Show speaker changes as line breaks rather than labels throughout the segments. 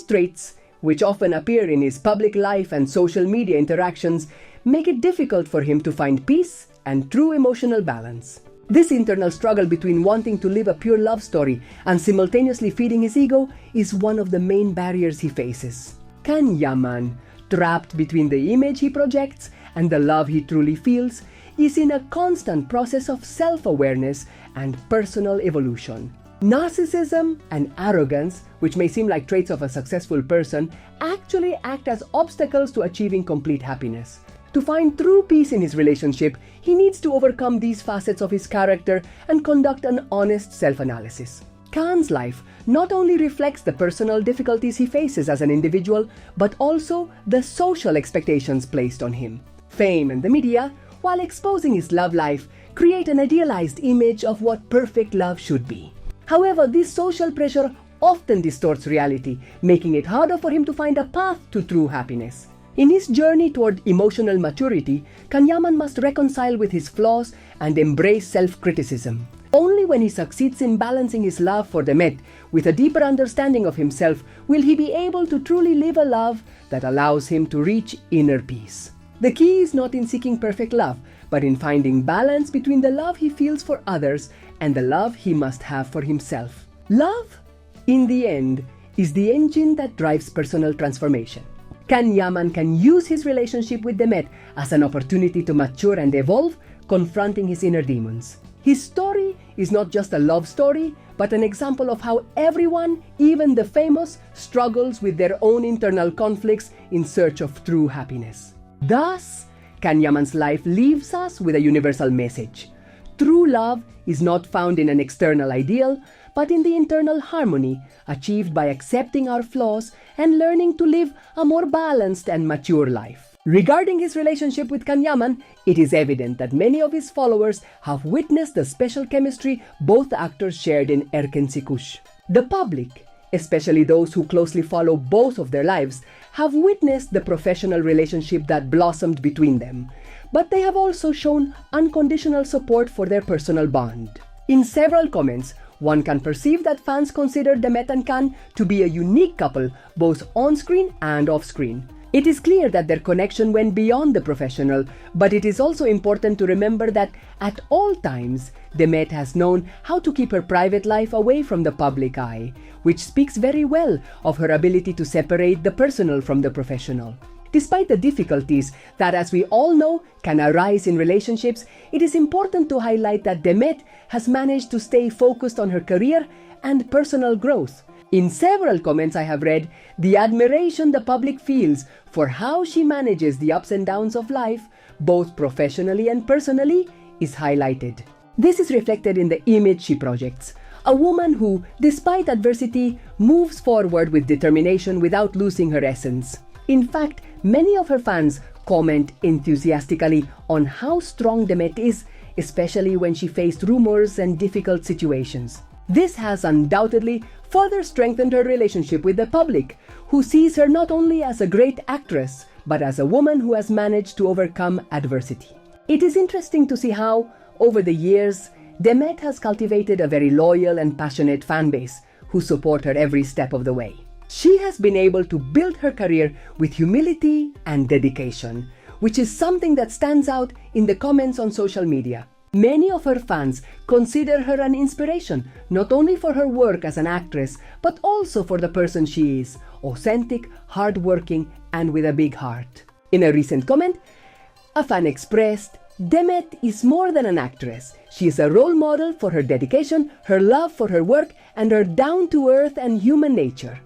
traits, which often appear in his public life and social media interactions, make it difficult for him to find peace and true emotional balance. This internal struggle between wanting to live a pure love story and simultaneously feeding his ego is one of the main barriers he faces. Can Yaman, trapped between the image he projects and the love he truly feels, is in a constant process of self-awareness and personal evolution. Narcissism and arrogance, which may seem like traits of a successful person, actually act as obstacles to achieving complete happiness. To find true peace in his relationship, he needs to overcome these facets of his character and conduct an honest self-analysis. Khan's life not only reflects the personal difficulties he faces as an individual, but also the social expectations placed on him. Fame and the media, while exposing his love life, create an idealized image of what perfect love should be. However, this social pressure often distorts reality, making it harder for him to find a path to true happiness. In his journey toward emotional maturity, Yaman must reconcile with his flaws and embrace self-criticism. Only when he succeeds in balancing his love for Demet with a deeper understanding of himself will he be able to truly live a love that allows him to reach inner peace. The key is not in seeking perfect love, but in finding balance between the love he feels for others and the love he must have for himself. Love, in the end, is the engine that drives personal transformation. Yaman can use his relationship with Demet as an opportunity to mature and evolve, confronting his inner demons. His story is not just a love story, but an example of how everyone, even the famous, struggles with their own internal conflicts in search of true happiness. Thus, Yaman's life leaves us with a universal message. True love is not found in an external ideal, but in the internal harmony achieved by accepting our flaws and learning to live a more balanced and mature life. Regarding his relationship with Yaman, it is evident that many of his followers have witnessed the special chemistry both actors shared in Erken Sikush. The public, especially those who closely follow both of their lives, have witnessed the professional relationship that blossomed between them, but they have also shown unconditional support for their personal bond. In several comments, one can perceive that fans consider Demet and Khan to be a unique couple, both on-screen and off-screen. It is clear that their connection went beyond the professional, but it is also important to remember that at all times, Demet has known how to keep her private life away from the public eye, which speaks very well of her ability to separate the personal from the professional. Despite the difficulties that, as we all know, can arise in relationships, it is important to highlight that Demet has managed to stay focused on her career and personal growth. In several comments I have read, the admiration the public feels for how she manages the ups and downs of life, both professionally and personally, is highlighted. This is reflected in the image she projects. A woman who, despite adversity, moves forward with determination without losing her essence. In fact, many of her fans comment enthusiastically on how strong Demet is, especially when she faced rumors and difficult situations. This has undoubtedly further strengthened her relationship with the public, who sees her not only as a great actress, but as a woman who has managed to overcome adversity. It is interesting to see how, over the years, Demet has cultivated a very loyal and passionate fan base who support her every step of the way. She has been able to build her career with humility and dedication, which is something that stands out in the comments on social media. Many of her fans consider her an inspiration, not only for her work as an actress, but also for the person she is, authentic, hardworking, and with a big heart. In a recent comment, a fan expressed, "Demet is more than an actress. She is a role model for her dedication, her love for her work, and her down-to-earth and human nature."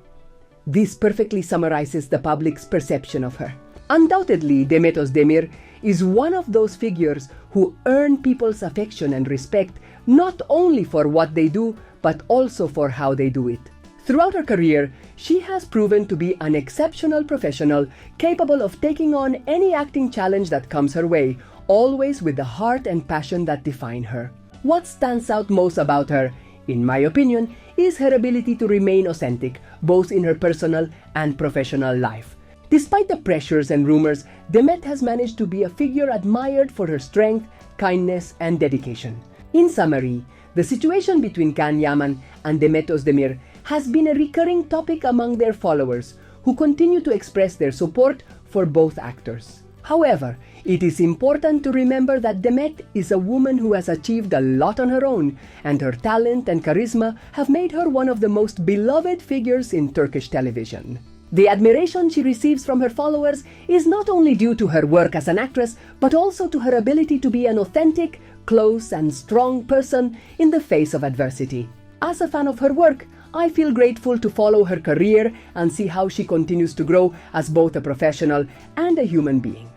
This perfectly summarizes the public's perception of her. Undoubtedly, Demet Özdemir is one of those figures who earn people's affection and respect not only for what they do, but also for how they do it. Throughout her career, she has proven to be an exceptional professional, capable of taking on any acting challenge that comes her way, always with the heart and passion that define her. What stands out most about her, in my opinion, is her ability to remain authentic, both in her personal and professional life. Despite the pressures and rumors, Demet has managed to be a figure admired for her strength, kindness, and dedication. In summary, The situation between Can Yaman and Demet Özdemir has been a recurring topic among their followers, who continue to express their support for both actors. However, it is important to remember that Demet is a woman who has achieved a lot on her own, and her talent and charisma have made her one of the most beloved figures in Turkish television. The admiration she receives from her followers is not only due to her work as an actress, but also to her ability to be an authentic, close, and strong person in the face of adversity. As a fan of her work, I feel grateful to follow her career and see how she continues to grow as both a professional and a human being.